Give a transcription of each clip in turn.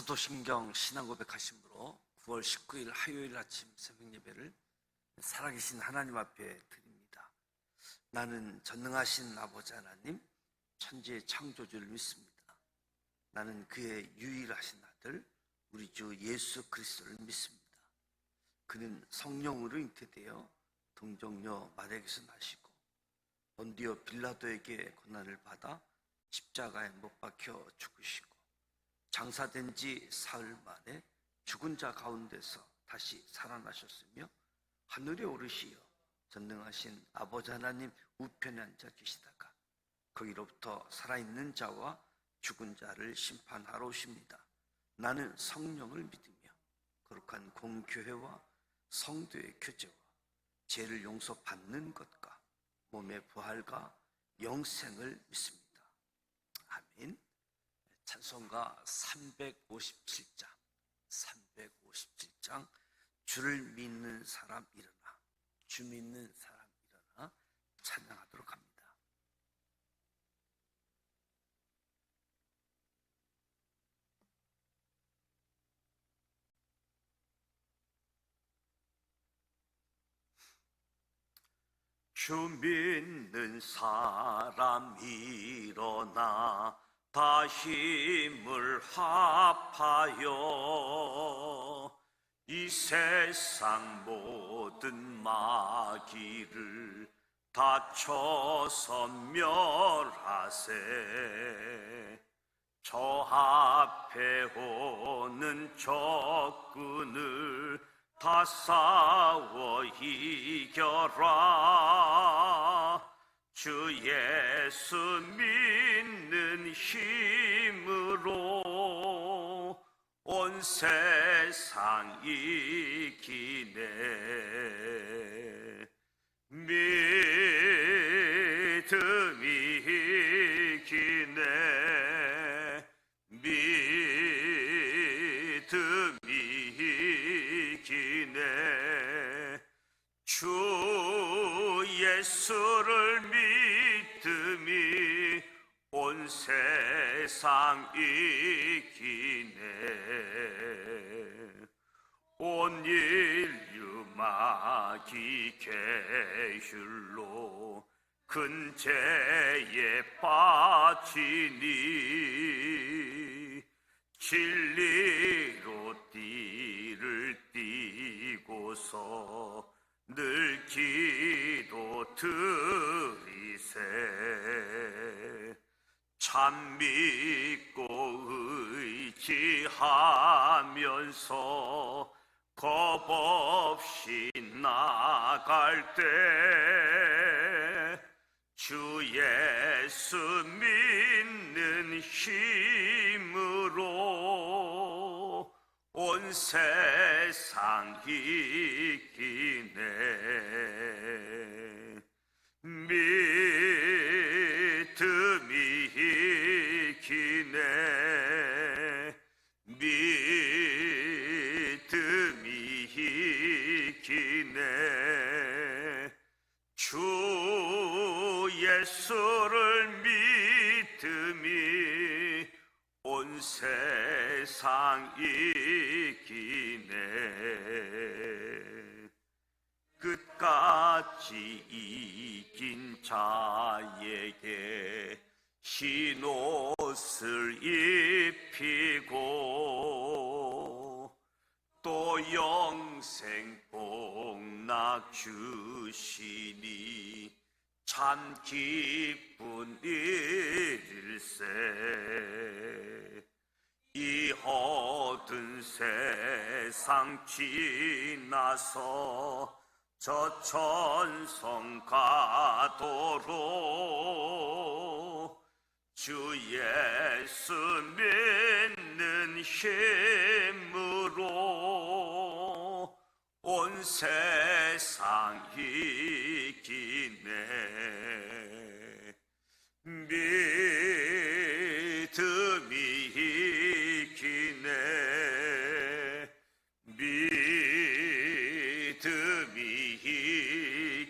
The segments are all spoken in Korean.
사도신경 신앙고백하심으로 9월 19일 화요일 아침 새벽 예배를 살아계신 하나님 앞에 드립니다. 나는 전능하신 아버지 하나님, 천지의 창조주를 믿습니다. 나는 그의 유일하신 아들 우리 주 예수 그리스도를 믿습니다. 그는 성령으로 잉태되어 동정녀 마리아에게서 나시고 본디오 빌라도에게 고난을 받아 십자가에 못 박혀 죽으시고 장사된 지 사흘 만에 죽은 자 가운데서 다시 살아나셨으며 하늘에 오르시어 전능하신 아버지 하나님 우편에 앉아 계시다가 거기로부터 살아있는 자와 죽은 자를 심판하러 오십니다. 나는 성령을 믿으며 거룩한 공교회와 성도의 교제와 죄를 용서받는 것과 몸의 부활과 영생을 믿습니다. 아멘. 찬송가 357장 주를 믿는 사람 일어나, 주 믿는 사람 일어나 찬양하도록 합니다. 주 믿는 사람 일어나 다 힘을 합하여 이 세상 모든 마귀를 다쳐서 멸하세. 저 앞에 오는 적군을 다 싸워 이겨라. 주 예수 믿는 힘으로 온 세상 이기네. 믿음이 이기네. 믿음이 이기네. 주 예수를 믿음이 온 세상 이기네. 온 인류 마귀 계율로 큰 죄에 빠지니 진리로 띠를 띠고서 늘 기도 드리세. 참 믿고 의지하면서 겁 없이 나갈 때 주 예수 믿는 힘으로 온 세상 이기네. 믿음이 이기네. 믿음이 이기네. 주 예수를 믿음이 온 세상 이기네. 끝까지 이긴 자에게 흰 옷을 입히고 또 영생 복락 주시니 참 기쁜 일일세. 이 어두운 세상 지나서 저 천성 가도록 주 예수 믿는 힘으로 온 세상 이기네. 믿음이 이기네. 믿음이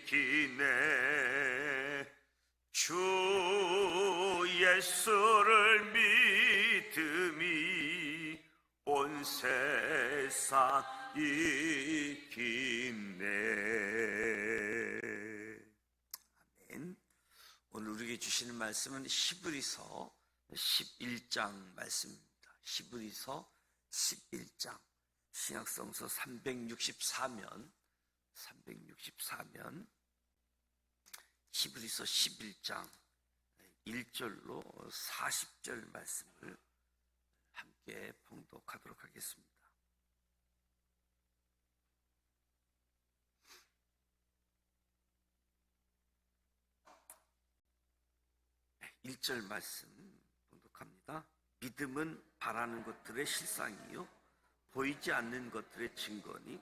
이기네. 주 예수를 믿음이 온 세상이 깊네. 아멘. 오늘 우리에게 주시는 말씀은 히브리서 11장 말씀입니다. 히브리서 11장 신약성서 364면 히브리서 11장 1절로 40절 말씀을 함께 봉독하도록 하겠습니다. 1절 말씀 봉독합니다. 믿음은 바라는 것들의 실상이요 보이지 않는 것들의 증거니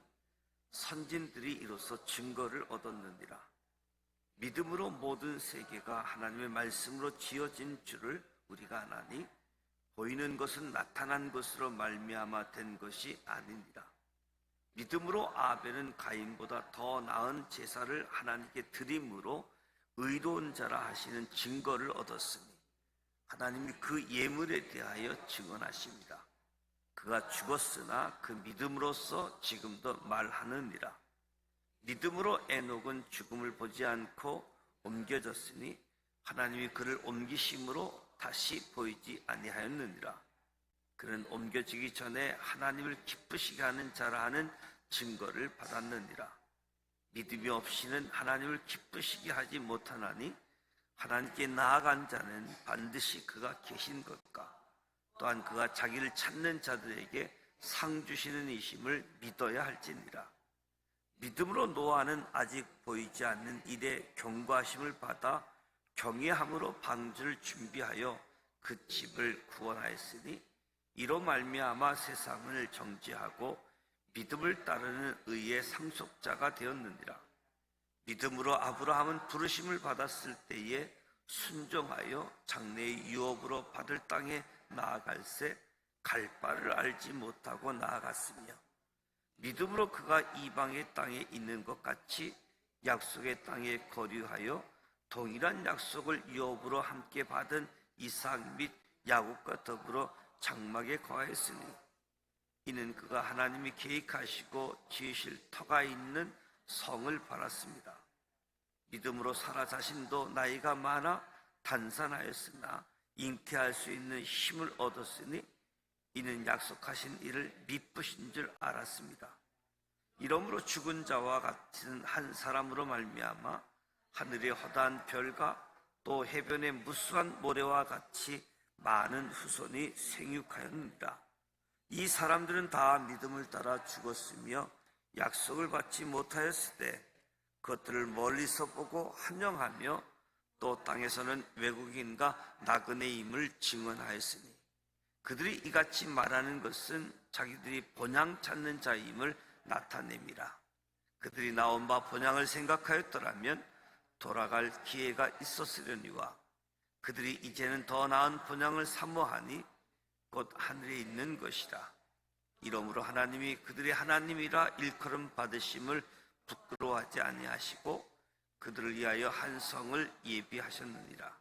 선진들이 이로써 증거를 얻었느니라. 믿음으로 모든 세계가 하나님의 말씀으로 지어진 줄을 우리가 아나니 보이는 것은 나타난 것으로 말미암아 된 것이 아니니라. 믿음으로 아벨은 가인보다 더 나은 제사를 하나님께 드림으로 의로운 자라 하시는 증거를 얻었으니 하나님이 그 예물에 대하여 증언하십니다. 그가 죽었으나 그 믿음으로써 지금도 말하느니라. 믿음으로 에녹은 죽음을 보지 않고 옮겨졌으니 하나님이 그를 옮기심으로 다시 보이지 아니하였느니라. 그는 옮겨지기 전에 하나님을 기쁘시게 하는 자라 하는 증거를 받았느니라. 믿음이 없이는 하나님을 기쁘시게 하지 못하나니 하나님께 나아간 자는 반드시 그가 계신 것과 또한 그가 자기를 찾는 자들에게 상 주시는 이심을 믿어야 할지니라. 믿음으로 노아는 아직 보이지 않는 일에 경고하심을 받아 경외함으로 방주를 준비하여 그 집을 구원하였으니 이로 말미암아 세상을 정죄하고 믿음을 따르는 의의 상속자가 되었느니라. 믿음으로 아브라함은 부르심을 받았을 때에 순종하여 장래의 유업으로 받을 땅에 나아갈새 갈 바를 알지 못하고 나아갔으며 믿음으로 그가 이방의 땅에 있는 것 같이 약속의 땅에 거류하여 동일한 약속을 유업으로 함께 받은 이삭 및 야곱과 더불어 장막에 거하였으니 이는 그가 하나님이 계획하시고 지으실 터가 있는 성을 바랐습니다. 믿음으로 사라 자신도 나이가 많아 단산하였으나 잉태할 수 있는 힘을 얻었으니 이는 약속하신 이를 미쁘신 줄 알았습니다. 이러므로 죽은 자와 같은 한 사람으로 말미암아 하늘의 허다한 별과 또 해변의 무수한 모래와 같이 많은 후손이 생육하였느니라. 이 사람들은 다 믿음을 따라 죽었으며 약속을 받지 못하였을 때 그것들을 멀리서 보고 환영하며 또 땅에서는 외국인과 나그네임을 증언하였으니 그들이 이같이 말하는 것은 자기들이 본향 찾는 자임을 나타냅니다. 그들이 나온 바 본향을 생각하였더라면 돌아갈 기회가 있었으려니와 그들이 이제는 더 나은 본향을 사모하니 곧 하늘에 있는 것이라. 이러므로 하나님이 그들의 하나님이라 일컬음 받으심을 부끄러워하지 아니하시고 그들을 위하여 한 성을 예비하셨느니라.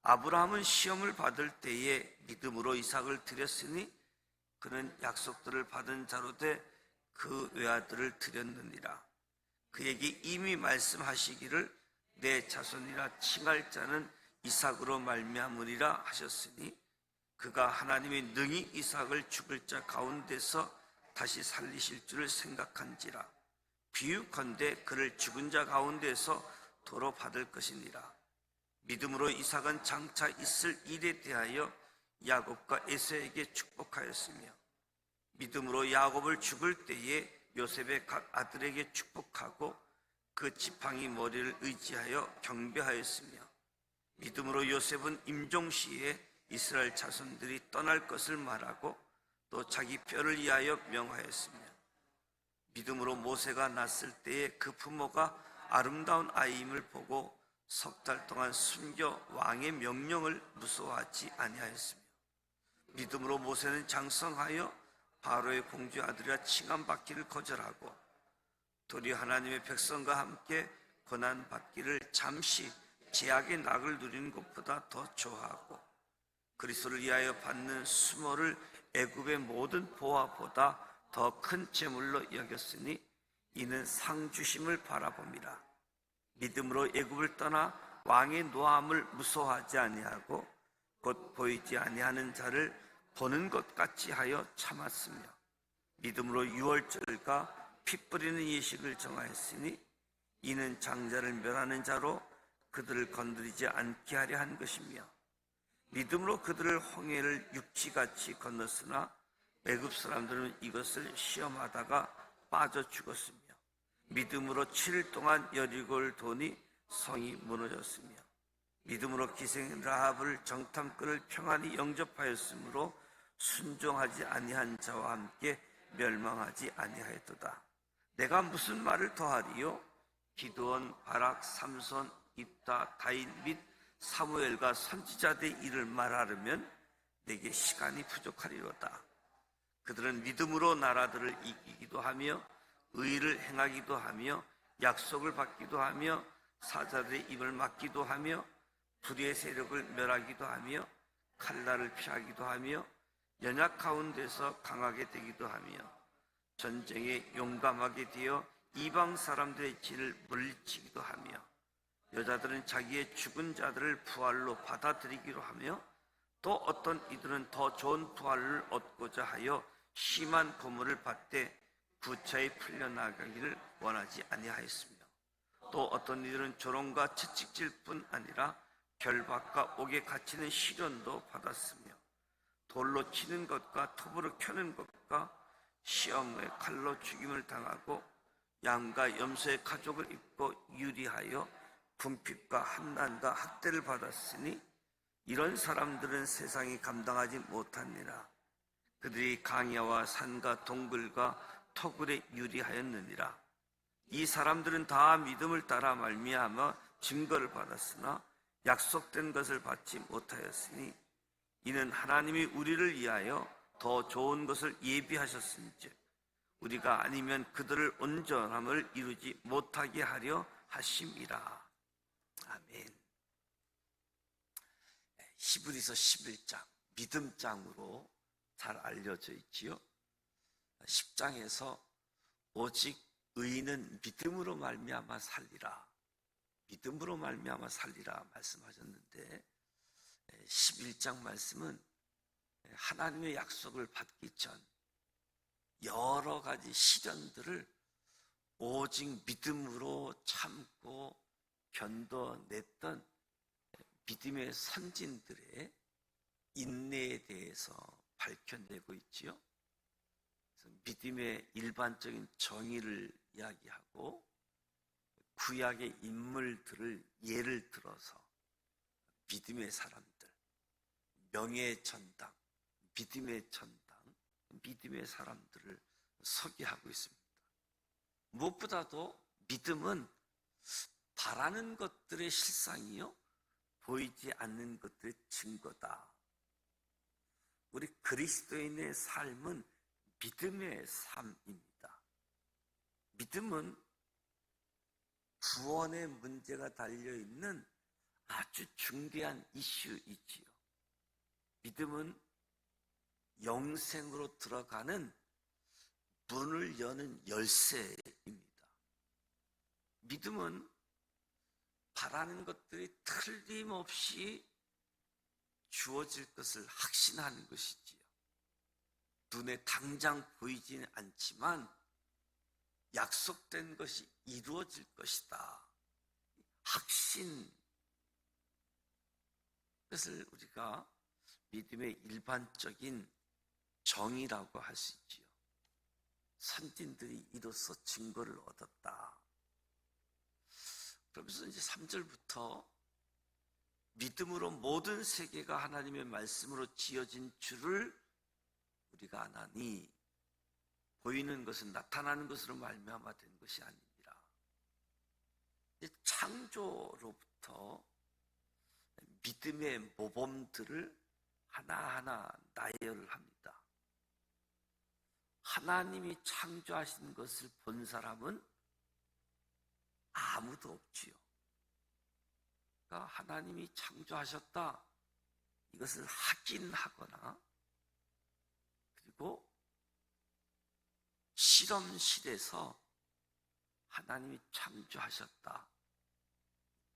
아브라함은 시험을 받을 때에 믿음으로 이삭을 드렸으니 그는 약속들을 받은 자로 돼 그 외아들을 드렸느니라. 그에게 이미 말씀하시기를 내 자손이라 칭할 자는 이삭으로 말미암으리라 하셨으니 그가 하나님이 능히 이삭을 죽을 자 가운데서 다시 살리실 줄을 생각한지라. 비유컨대 그를 죽은 자 가운데서 도로 받을 것이니라. 믿음으로 이삭은 장차 있을 일에 대하여 야곱과 에서에게 축복하였으며 믿음으로 야곱을 죽을 때에 요셉의 각 아들에게 축복하고 그 지팡이 머리를 의지하여 경배하였으며 믿음으로 요셉은 임종시에 이스라엘 자손들이 떠날 것을 말하고 또 자기 뼈를 위하여 명하였으며 믿음으로 모세가 낳았을 때에 그 부모가 아름다운 아이임을 보고 석 달 동안 숨겨 왕의 명령을 무서워하지 아니하였으며 믿음으로 모세는 장성하여 바로의 공주 아들이라 칭함받기를 거절하고 도리어 하나님의 백성과 함께 고난받기를 잠시 제약의 낙을 누리는 것보다 더 좋아하고 그리스도를 위하여 받는 수모를 애굽의 모든 보화보다 더 큰 재물로 여겼으니 이는 상 주심을 바라봅니다. 믿음으로 애굽을 떠나 왕의 노함을 무서워하지 아니하고 곧 보이지 아니하는 자를 보는 것 같이 하여 참았으며 믿음으로 유월절과 피 뿌리는 예식을 정하였으니 이는 장자를 멸하는 자로 그들을 건드리지 않게 하려 한 것이며 믿음으로 그들을 홍해를 육지같이 건넜으나 애굽 사람들은 이것을 시험하다가 빠져 죽었으며 믿음으로 7일 동안 여리고를 도니 성이 무너졌으며 믿음으로 기생 라합을 정탐꾼을 평안히 영접하였으므로 순종하지 아니한 자와 함께 멸망하지 아니하였도다. 내가 무슨 말을 더하리요? 기드온, 바락, 삼손, 입다, 다윗 및 사무엘과 선지자들의 일을 말하려면 내게 시간이 부족하리로다. 그들은 믿음으로 나라들을 이기기도 하며 의를 행하기도 하며 약속을 받기도 하며 사자들의 입을 막기도 하며 불의의 세력을 멸하기도 하며 칼날을 피하기도 하며 연약 가운데서 강하게 되기도 하며 전쟁에 용감하게 되어 이방 사람들의 진을 물리치기도 하며 여자들은 자기의 죽은 자들을 부활로 받아들이기로 하며 또 어떤 이들은 더 좋은 부활을 얻고자 하여 심한 고문을 받되 부차에 풀려나가기를 원하지 아니하였으며 또 어떤 이들은 조롱과 채찍질 뿐 아니라 결박과 옥에 갇히는 시련도 받았으며 돌로 치는 것과 톱으로 켜는 것과 시험에 칼로 죽임을 당하고 양과 염소의 가죽을 입고 유리하여 궁핍과 환난과 학대를 받았으니 이런 사람들은 세상이 감당하지 못하니라. 그들이 강야와 산과 동굴과 토굴에 유리하였느니라. 이 사람들은 다 믿음을 따라 말미암아 증거를 받았으나 약속된 것을 받지 못하였으니 이는 하나님이 우리를 위하여 더 좋은 것을 예비하셨은즉 우리가 아니면 그들을 온전함을 이루지 못하게 하려 하심이라. 아멘. 히브리서 11장 믿음장으로 잘 알려져 있지요. 10장에서 오직 의인은 믿음으로 말미암아 살리라, 믿음으로 말미암아 살리라 말씀하셨는데 11장 말씀은 하나님의 약속을 받기 전 여러 가지 시련들을 오직 믿음으로 참고 견뎌냈던 믿음의 선진들의 인내에 대해서 밝혀내고 있지요. 그래서 믿음의 일반적인 정의를 이야기하고 구약의 인물들을 예를 들어서 믿음의 사람들, 명예의 전당, 믿음의 전당, 믿음의 사람들을 소개하고 있습니다. 무엇보다도 믿음은 바라는 것들의 실상이요 보이지 않는 것들의 증거다. 우리 그리스도인의 삶은 믿음의 삶입니다. 믿음은 구원의 문제가 달려있는 아주 중대한 이슈이지요. 믿음은 영생으로 들어가는 문을 여는 열쇠입니다. 믿음은 바라는 것들이 틀림없이 주어질 것을 확신하는 것이지요. 눈에 당장 보이지는 않지만 약속된 것이 이루어질 것이다. 확신. 그것을 우리가 믿음의 일반적인 정의라고 할 수 있지요. 선진들이 이로써 증거를 얻었다. 그러면서 이제 3절부터 믿음으로 모든 세계가 하나님의 말씀으로 지어진 줄을 우리가 아나니 보이는 것은 나타나는 것으로 말미암아 된 것이 아니니라. 창조로부터 믿음의 모범들을 하나하나 나열을 합니다. 하나님이 창조하신 것을 본 사람은 아무도 없지요. 그러니까 하나님이 창조하셨다, 이것을 확인하거나 그리고 실험실에서 하나님이 창조하셨다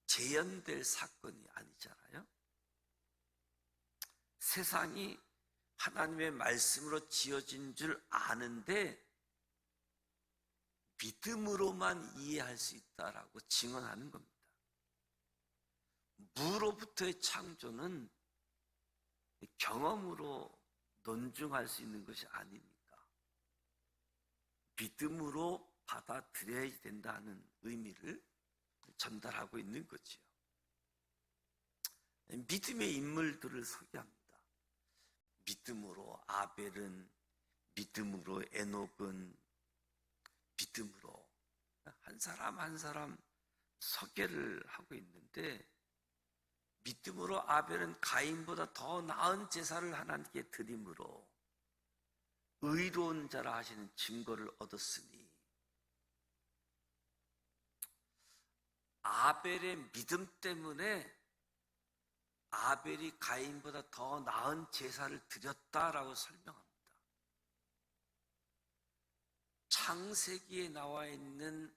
재현될 사건이 아니잖아요. 세상이 하나님의 말씀으로 지어진 줄 아는데 믿음으로만 이해할 수 있다라고 증언하는 겁니다. 무로부터의 창조는 경험으로 논증할 수 있는 것이 아닙니까? 믿음으로 받아들여야 된다는 의미를 전달하고 있는 거지요. 믿음의 인물들을 소개합니다. 믿음으로 아벨은, 믿음으로 에녹은, 믿음으로 한 사람 한 사람 소개를 하고 있는데, 믿음으로 아벨은 가인보다 더 나은 제사를 하나님께 드림으로 의로운 자라 하시는 증거를 얻었으니, 아벨의 믿음 때문에 아벨이 가인보다 더 나은 제사를 드렸다라고 설명합니다. 창세기에 나와 있는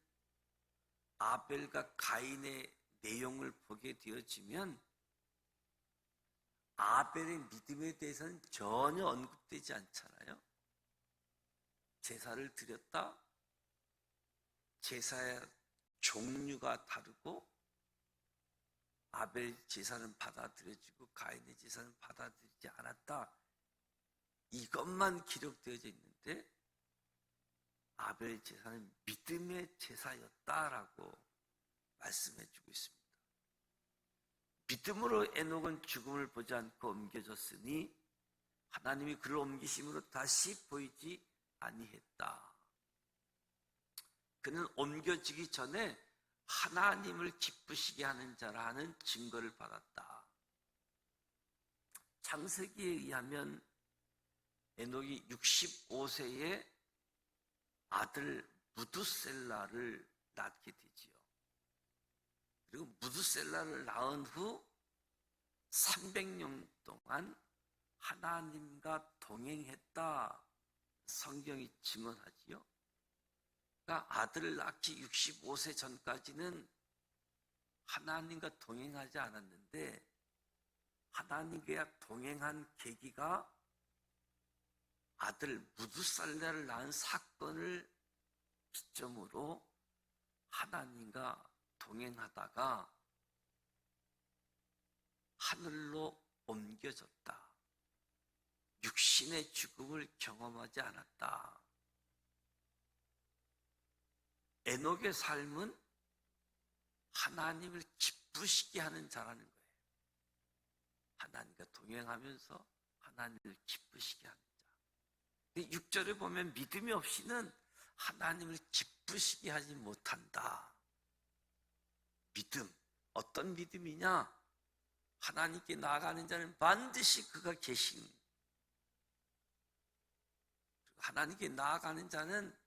아벨과 가인의 내용을 보게 되어지면 아벨의 믿음에 대해서는 전혀 언급되지 않잖아요. 제사를 드렸다, 제사의 종류가 다르고 아벨 제사는 받아들여지고 가인의 제사는 받아들이지 않았다, 이것만 기록되어져 있는데 아벨 제사는 믿음의 제사였다라고 말씀해주고 있습니다. 믿음으로 에녹은 죽음을 보지 않고 옮겨졌으니 하나님이 그를 옮기심으로 다시 보이지 아니했다. 그는 옮겨지기 전에 하나님을 기쁘시게 하는 자라 하는 증거를 받았다. 창세기에 의하면 에녹이 65세에 아들 무두셀라를 낳게 되지요. 그리고 무두셀라를 낳은 후 300년 동안 하나님과 동행했다, 성경이 증언하지요. 그러니까 아들을 낳기 65세 전까지는 하나님과 동행하지 않았는데, 하나님과 동행한 계기가 아들 무두살라를 낳은 사건을 기점으로 하나님과 동행하다가 하늘로 옮겨졌다. 육신의 죽음을 경험하지 않았다. 에녹의 삶은 하나님을 기쁘시게 하는 자라는 거예요. 하나님과 동행하면서 하나님을 기쁘시게 하는 자. 6절에 보면 믿음이 없이는 하나님을 기쁘시게 하지 못한다. 믿음, 어떤 믿음이냐? 하나님께 나아가는 자는 반드시 그가 계신, 하나님께 나아가는 자는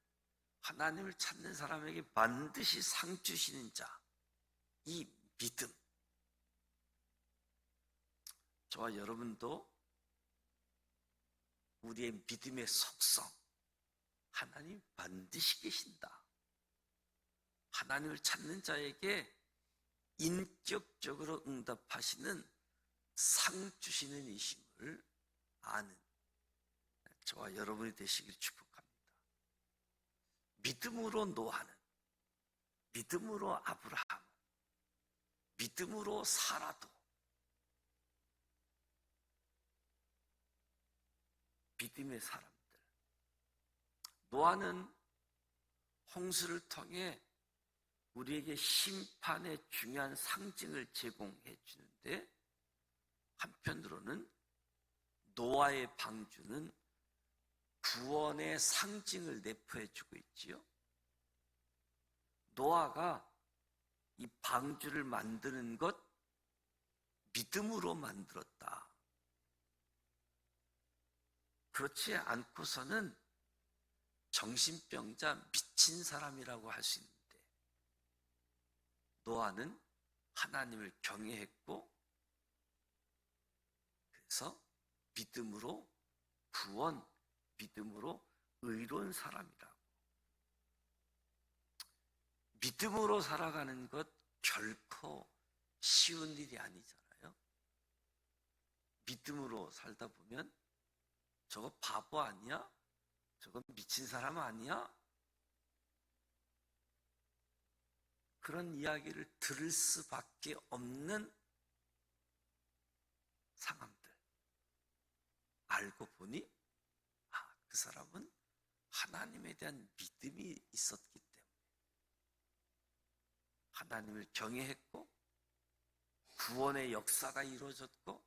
하나님을 찾는 사람에게 반드시 상 주시는 자, 이 믿음. 저와 여러분도 우리의 믿음의 속성, 하나님 반드시 계신다. 하나님을 찾는 자에게 인격적으로 응답하시는 상 주시는 이심을 아는 저와 여러분이 되시길 축복합니다. 믿음으로 노아는, 믿음으로 아브라함은, 믿음으로 사라도, 믿음의 사람들. 노아는 홍수를 통해 우리에게 심판의 중요한 상징을 제공해 주는데, 한편으로는 노아의 방주는 구원의 상징을 내포해 주고 있지요. 노아가 이 방주를 만드는 것 믿음으로 만들었다. 그렇지 않고서는 정신병자, 미친 사람이라고 할 수 있는데, 노아는 하나님을 경외했고 그래서 믿음으로 구원, 믿음으로 의로운 사람이라고. 믿음으로 살아가는 것 결코 쉬운 일이 아니잖아요. 믿음으로 살다 보면 저거 바보 아니야? 저거 미친 사람 아니야? 그런 이야기를 들을 수밖에 없는 상황들. 알고 보니 그 사람은 하나님에 대한 믿음이 있었기 때문에 하나님을 경외했고 구원의 역사가 이루어졌고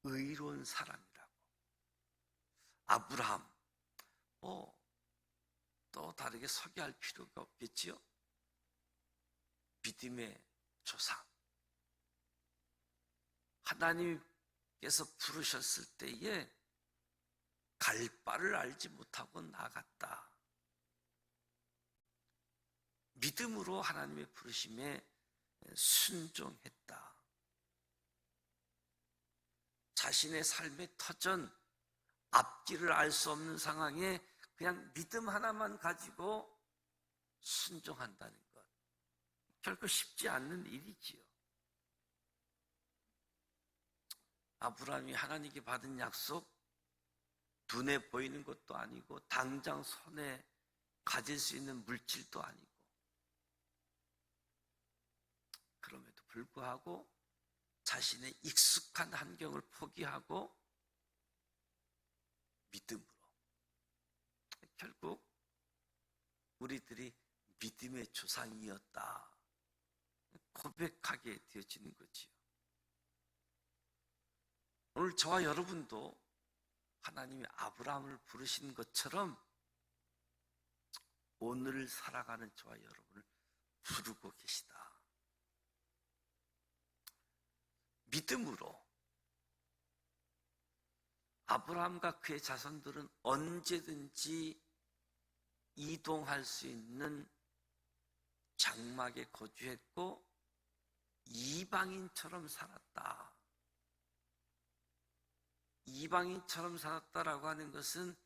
의로운 사람이라고. 아브라함 또 다르게 소개할 필요가 없겠지요. 믿음의 조상. 하나님께서 부르셨을 때에 갈 바를 알지 못하고 나갔다. 믿음으로 하나님의 부르심에 순종했다. 자신의 삶의 터전, 앞길을 알 수 없는 상황에 그냥 믿음 하나만 가지고 순종한다는 것. 결코 쉽지 않는 일이지요. 아브라함이 하나님께 받은 약속, 눈에 보이는 것도 아니고 당장 손에 가질 수 있는 물질도 아니고, 그럼에도 불구하고 자신의 익숙한 환경을 포기하고 믿음으로, 결국 우리들이 믿음의 조상이었다 고백하게 되어지는 거지요. 오늘 저와 여러분도 하나님이 아브라함을 부르신 것처럼 오늘 살아가는 저와 여러분을 부르고 계시다. 믿음으로 아브라함과 그의 자손들은 언제든지 이동할 수 있는 장막에 거주했고 이방인처럼 살았다. 이방인처럼 살았다라고 하는 것은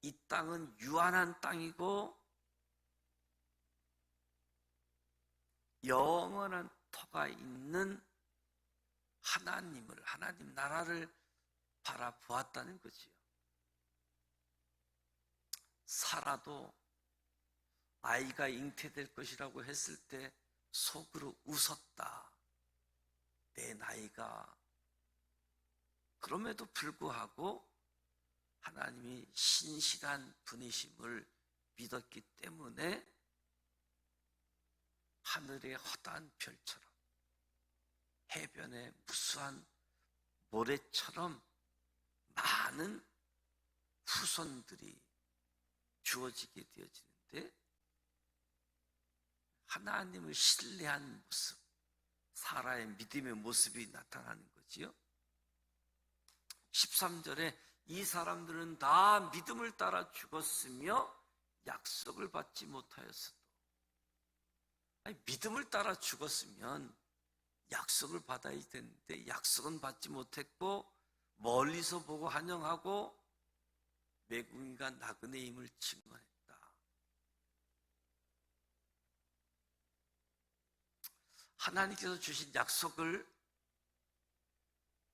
이 땅은 유한한 땅이고 영원한 터가 있는 하나님 나라를 바라보았다는 거지요. 사라도 아이가 잉태될 것이라고 했을 때 속으로 웃었다. 내 나이가. 그럼에도 불구하고 하나님이 신실한 분이심을 믿었기 때문에 하늘의 허다한 별처럼 해변의 무수한 모래처럼 많은 후손들이 주어지게 되어지는데, 하나님을 신뢰한 모습, 사라의 믿음의 모습이 나타나는 거지요. 13절에 이 사람들은 다 믿음을 따라 죽었으며 약속을 받지 못하였어도. 믿음을 따라 죽었으면 약속을 받아야 되는데 약속은 받지 못했고 멀리서 보고 환영하고 매국인과 나그네임을 증언했다. 하나님께서 주신 약속을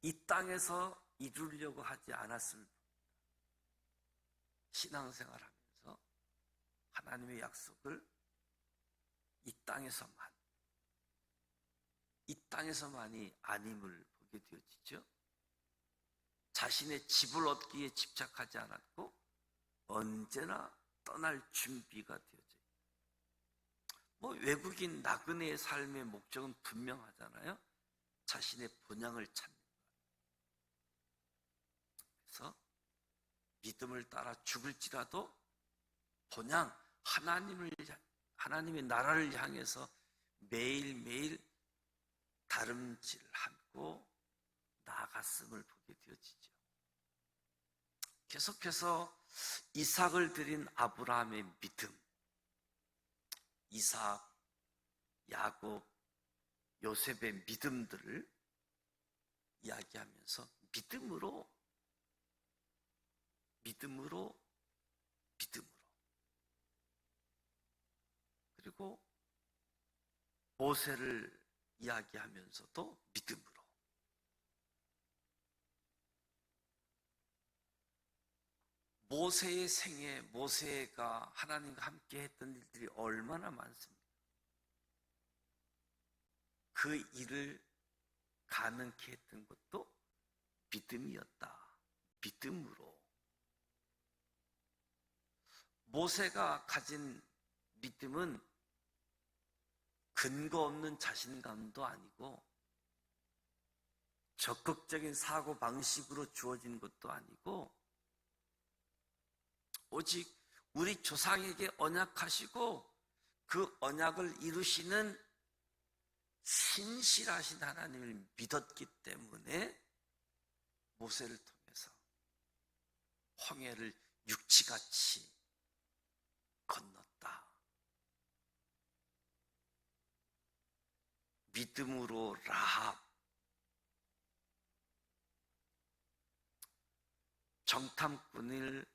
이 땅에서 이루려고 하지 않았을 뿐, 신앙생활하면서 하나님의 약속을 이 땅에서만이 아님을 보게 되어지죠. 자신의 집을 얻기에 집착하지 않았고 언제나 떠날 준비가 되어져 있다. 외국인 나그네의 삶의 목적은 분명하잖아요. 자신의 본향을 찾는 것. 그래서 믿음을 따라 죽을지라도 본향 하나님의 나라를 향해서 매일매일 다름질하고 나아갔음을 보게 되어지죠. 계속해서 이삭을 드린 아브라함의 믿음, 이삭, 야곱, 요셉의 믿음들을 이야기하면서 믿음으로 그리고 모세를 이야기하면서도 믿음으로 모세의 생애, 모세가 하나님과 함께 했던 일들이 얼마나 많습니까? 그 일을 가능케 했던 것도 믿음이었다. 믿음으로. 모세가 가진 믿음은 근거 없는 자신감도 아니고 적극적인 사고 방식으로 주어진 것도 아니고 오직 우리 조상에게 언약하시고 그 언약을 이루시는 신실하신 하나님을 믿었기 때문에 모세를 통해서 홍해를 육지같이 건넜다. 믿음으로 라합, 정탐꾼을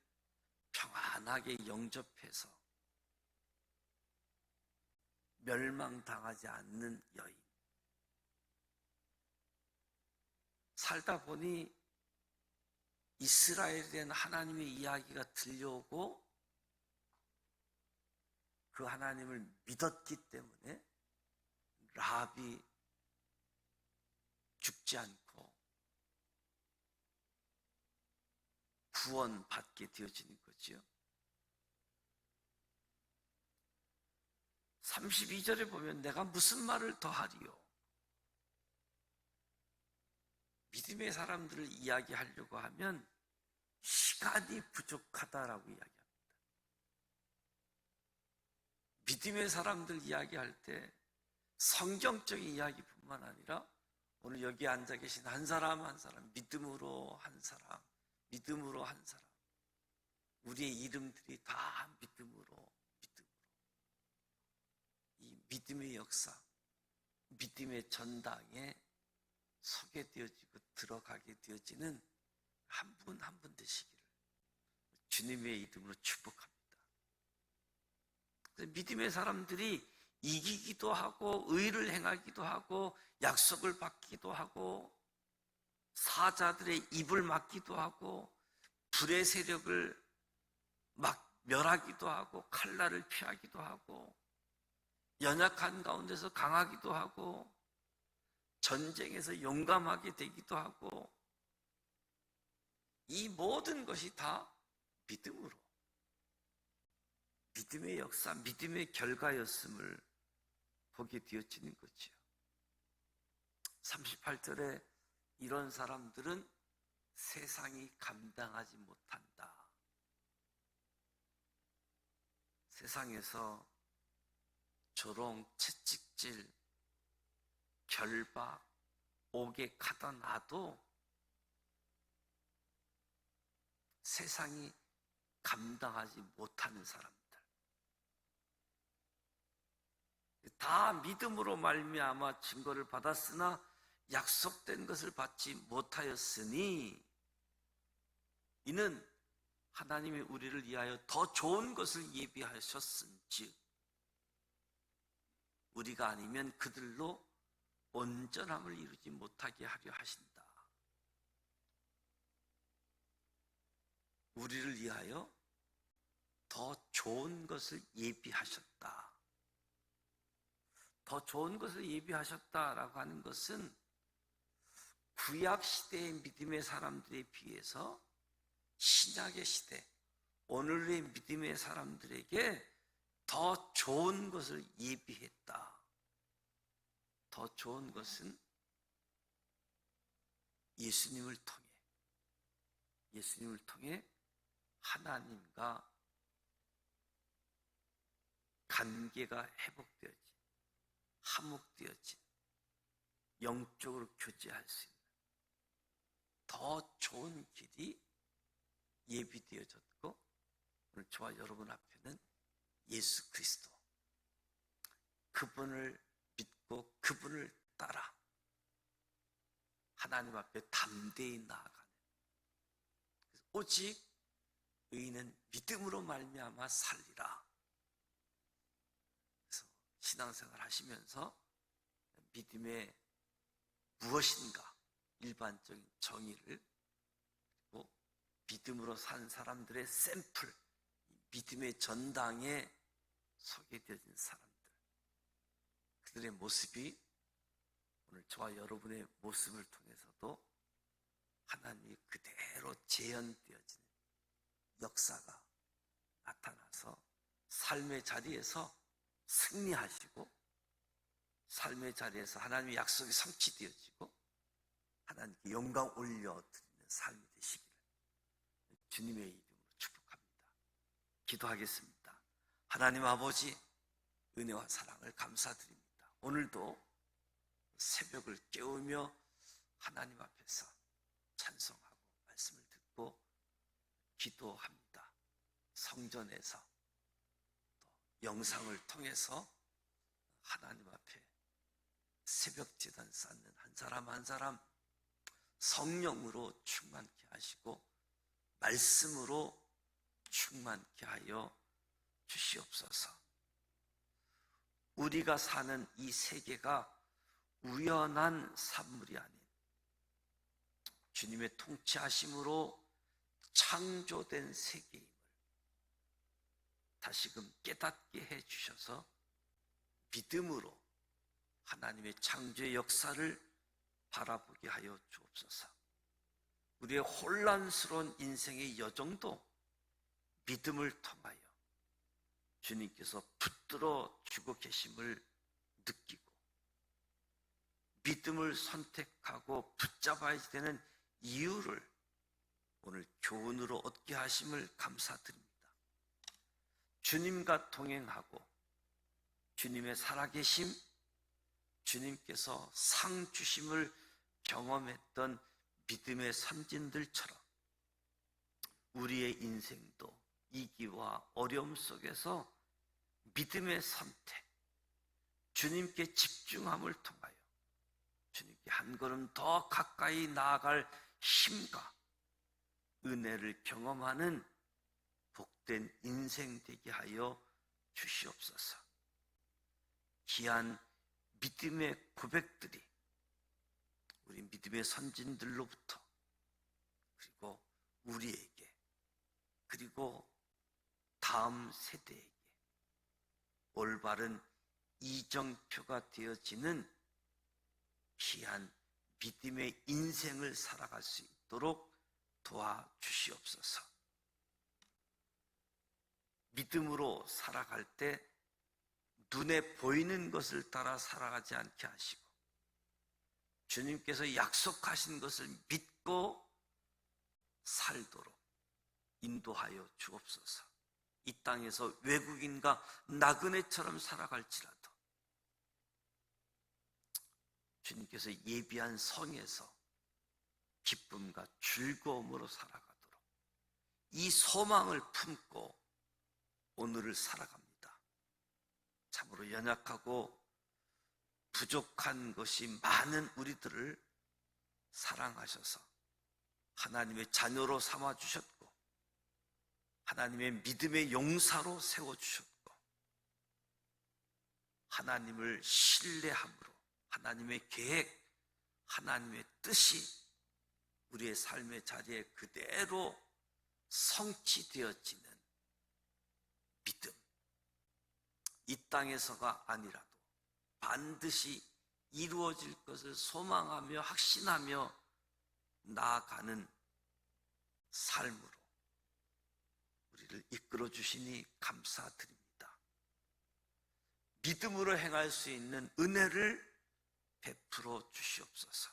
평안하게 영접해서 멸망당하지 않는 여인. 살다 보니 이스라엘에 대한 하나님의 이야기가 들려오고 그 하나님을 믿었기 때문에 라합이 죽지 않고 구원받게 되어지는 거지요. 32절에 보면 내가 무슨 말을 더하리요? 믿음의 사람들을 이야기하려고 하면 시간이 부족하다라고 이야기합니다. 믿음의 사람들 이야기할 때 성경적인 이야기뿐만 아니라 오늘 여기 앉아 계신 한 사람 한 사람, 믿음으로 한 사람, 믿음으로 한 사람, 우리의 이름들이 다 믿음으로 이 믿음의 역사, 믿음의 전당에 소개되어지고 들어가게 되어지는 한 분 한 분 되시기를 주님의 이름으로 축복합니다. 믿음의 사람들이 이기기도 하고 의를 행하기도 하고 약속을 받기도 하고 사자들의 입을 막기도 하고 불의 세력을 막 멸하기도 하고 칼날을 피하기도 하고 연약한 가운데서 강하기도 하고 전쟁에서 용감하게 되기도 하고 이 모든 것이 다 믿음으로 믿음의 역사, 믿음의 결과였음을 보게 되어지는 거죠. 38절에 이런 사람들은 세상이 감당하지 못한다. 세상에서 조롱, 채찍질, 결박, 오객하다 놔도 세상이 감당하지 못하는 사람들. 다 믿음으로 말미암아 증거를 받았으나 약속된 것을 받지 못하였으니 이는 하나님이 우리를 위하여 더 좋은 것을 예비하셨은즉 우리가 아니면 그들로 온전함을 이루지 못하게 하려 하신다. 우리를 위하여 더 좋은 것을 예비하셨다. 더 좋은 것을 예비하셨다라고 하는 것은 구약 시대의 믿음의 사람들에 비해서 신약의 시대, 오늘의 믿음의 사람들에게 더 좋은 것을 예비했다. 더 좋은 것은 예수님을 통해 하나님과 관계가 회복되어진, 화목되어진, 영적으로 교제할 수 있는 더 좋은 길이 예비되어졌고 오늘 저와 여러분 앞에는 예수 그리스도, 그분을 믿고 그분을 따라 하나님 앞에 담대히 나아가는, 오직 의인은 믿음으로 말미암아 살리라. 그래서 신앙생활 하시면서 믿음의 무엇인가 일반적인 정의를, 그리고 믿음으로 산 사람들의 샘플, 믿음의 전당에 소개되어진 사람들, 그들의 모습이 오늘 저와 여러분의 모습을 통해서도 하나님이 그대로 재현되어지는 역사가 나타나서 삶의 자리에서 승리하시고, 삶의 자리에서 하나님의 약속이 성취되어지고 하나님께 영광 올려드리는 삶이 되시기를 주님의 이름으로 축복합니다. 기도하겠습니다. 하나님 아버지, 은혜와 사랑을 감사드립니다. 오늘도 새벽을 깨우며 하나님 앞에서 찬송하고 말씀을 듣고 기도합니다. 성전에서 또 영상을 통해서 하나님 앞에 새벽 제단 쌓는 한 사람 한 사람 성령으로 충만케 하시고 말씀으로 충만케 하여 주시옵소서. 우리가 사는 이 세계가 우연한 산물이 아닌 주님의 통치하심으로 창조된 세계임을 다시금 깨닫게 해주셔서 믿음으로 하나님의 창조의 역사를 바라보게 하여 주옵소서. 우리의 혼란스러운 인생의 여정도 믿음을 통하여 주님께서 붙들어 주고 계심을 느끼고 믿음을 선택하고 붙잡아야 되는 이유를 오늘 교훈으로 얻게 하심을 감사드립니다. 주님과 동행하고 주님의 살아계심, 주님께서 상 주심을 경험했던 믿음의 선진들처럼 우리의 인생도 위기와 어려움 속에서 믿음의 선택, 주님께 집중함을 통하여 주님께 한 걸음 더 가까이 나아갈 힘과 은혜를 경험하는 복된 인생 되게 하여 주시옵소서. 귀한 믿음의 고백들이 우리 믿음의 선진들로부터 그리고 우리에게 그리고 다음 세대에게 올바른 이정표가 되어지는 귀한 믿음의 인생을 살아갈 수 있도록 도와주시옵소서. 믿음으로 살아갈 때 눈에 보이는 것을 따라 살아가지 않게 하시고 주님께서 약속하신 것을 믿고 살도록 인도하여 주옵소서. 이 땅에서 외국인과 나그네처럼 살아갈지라도 주님께서 예비한 성에서 기쁨과 즐거움으로 살아가도록 이 소망을 품고 오늘을 살아갑니다. 참으로 연약하고 부족한 것이 많은 우리들을 사랑하셔서 하나님의 자녀로 삼아주셨고 하나님의 믿음의 용사로 세워주셨고 하나님을 신뢰함으로 하나님의 계획, 하나님의 뜻이 우리의 삶의 자리에 그대로 성취되어지는 믿음, 이 땅에서가 아니라도 반드시 이루어질 것을 소망하며 확신하며 나아가는 삶으로 우리를 이끌어 주시니 감사드립니다. 믿음으로 행할 수 있는 은혜를 베풀어 주시옵소서.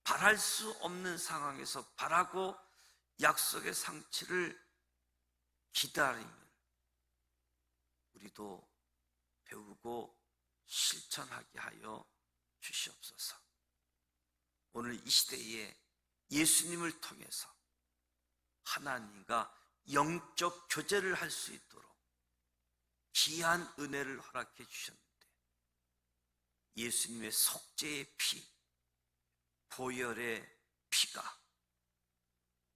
바랄 수 없는 상황에서 바라고 약속의 상치를 기다리면 우리도 배우고 실천하게 하여 주시옵소서. 오늘 이 시대에 예수님을 통해서 하나님과 영적 교제를 할 수 있도록 귀한 은혜를 허락해 주셨는데 예수님의 속죄의 피, 보혈의 피가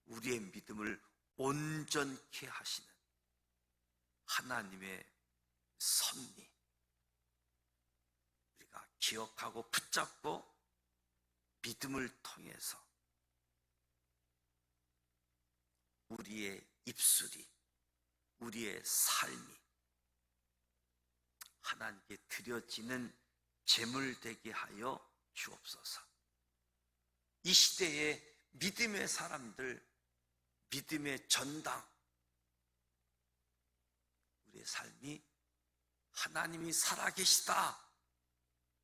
우리의 믿음을 온전케 하시는 하나님의 섭리, 우리가 기억하고 붙잡고 믿음을 통해서 우리의 입술이, 우리의 삶이 하나님께 드려지는 제물 되게 하여 주옵소서. 이 시대의 믿음의 사람들, 믿음의 전당, 우리의 삶이 하나님이 살아계시다,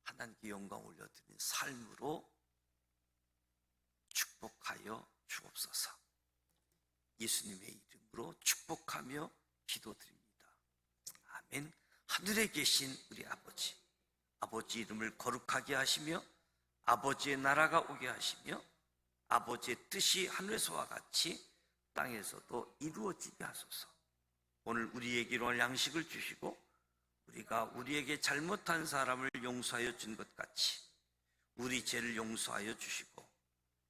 하나님께 영광 올려드리는 삶으로 축복하여 주옵소서. 예수님의 이름으로 축복하며 기도드립니다. 아멘. 하늘에 계신 우리 아버지, 아버지 이름을 거룩하게 하시며 아버지의 나라가 오게 하시며 아버지의 뜻이 하늘에서와 같이 땅에서도 이루어지게 하소서. 오늘 우리에게 일용할 양식을 주시고 우리가 우리에게 잘못한 사람을 용서하여 준 것 같이 우리 죄를 용서하여 주시고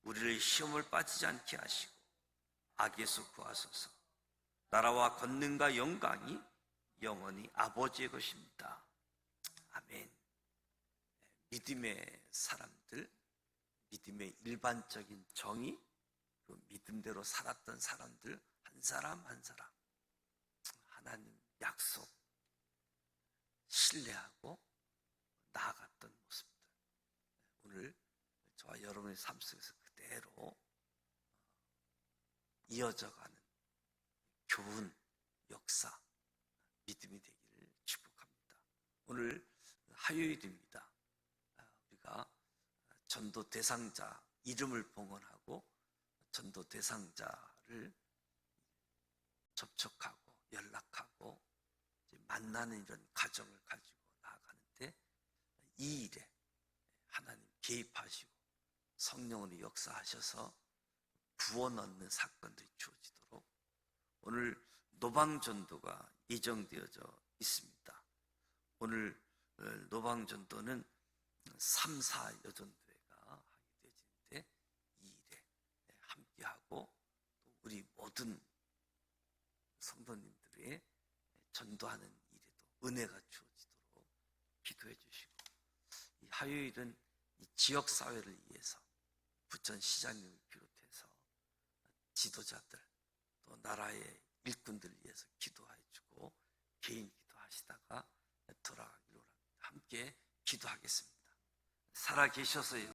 우리를 시험을 빠지지 않게 하시고 악에서 구하소서. 나라와 권능과 영광이 영원히 아버지의 것입니다. 아멘. 믿음의 사람들, 믿음의 일반적인 정의, 그 믿음대로 살았던 사람들 한 사람 한 사람 하나님 약속 신뢰하고 나아갔던 모습들, 오늘 저와 여러분의 삶 속에서 그대로 이어져가는 교훈, 역사, 믿음이 되기를 축복합니다. 오늘 화요일입니다. 우리가 전도 대상자 이름을 봉헌하고 전도 대상자를 접촉하고 연락하고 만나는 이런 과정을 가지고 나아가는데, 이 일에 하나님 개입하시고 성령으로 역사하셔서 구원 얻는 사건들이 주어지도록 오늘 노방전도가 예정되어져 있습니다. 오늘 노방전도는 3, 4 여전도회가 하게 되어지는데 이 일에 함께하고 또 우리 모든 성도님들의 전도하는 일에도 은혜가 주어지도록 기도해 주시고, 이 화요일은 이 지역사회를 위해서 부천시장님을 비롯해서 지도자들 또 나라의 일꾼들을 위해서 기도해 주고 개인 기도하시다가 돌아가기로 합니다. 함께 기도하겠습니다. 살아계셔서